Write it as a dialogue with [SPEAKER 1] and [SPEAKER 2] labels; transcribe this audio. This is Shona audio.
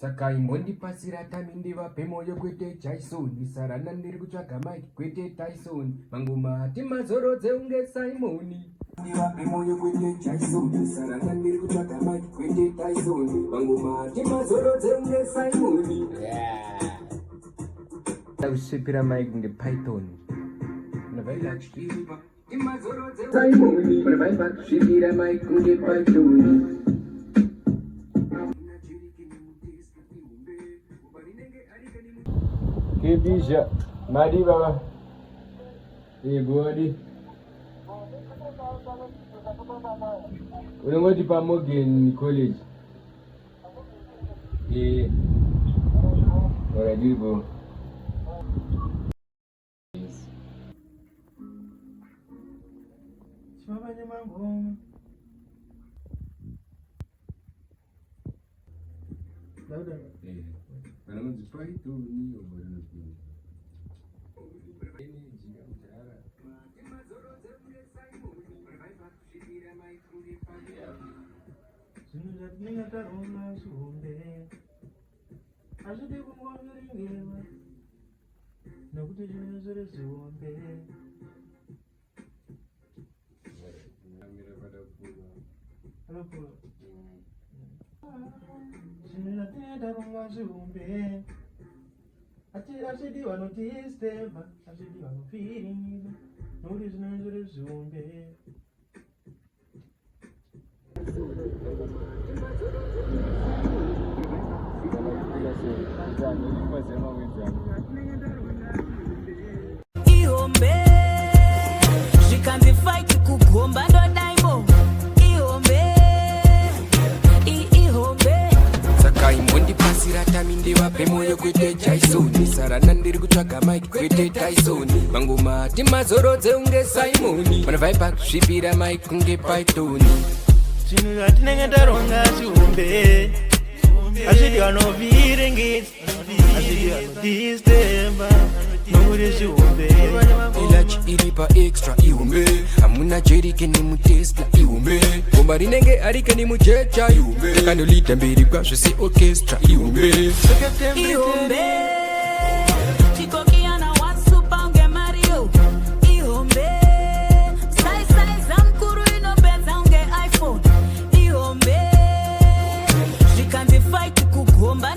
[SPEAKER 1] Saka imondi pasira Tamy Moyo kwete Jason sarana ndiri kutsvaga Mike kwete Tyson mangoma ati mazorodze unge Simoni ndivape moyo kwete Jason sarana ndiri kutsvaga Mike kwete Tyson mangoma ati mazorodze unge Simoni kusvipira Mike kunge Python unavaila kusvipa mazorodze Simoni unavaimba kusvipira Mike kunge Python Kebisha, Madi Baba, Body. We want to promote in college. What I do, bro. Para de pai tu ni over no fim. Achidi wano tisteva, achidi wano feeling, no reason to resume.
[SPEAKER 2] Ihombe, she can be fighting kukumba do daimo. Ihombe, Ihombe.
[SPEAKER 1] Saka imondi pasira Tamy Moyo kwete Jason sarana ndiri kutsvaga Mike kwete Tyson mangoma ati mazorodze unge Simoni vanavaipa kusvipira Mike kunge Python
[SPEAKER 3] zvinhu zvatinenge taronga Ihombe hazvidi vanovirengedza hazvidi vanodistemba nokuti Ihombe
[SPEAKER 1] ilachi iri paextra Ihombe hamuna jerike nemutesla Ihombe gomba rinenge arike nemujecha Ihombe takandolita mberi kwazvo seorchestra Ihombe
[SPEAKER 2] Ihombe chikokiana wasupa unge Mario Ihombe sai mkuru inopedza unge iPhone Ihombe she can be fight kugomba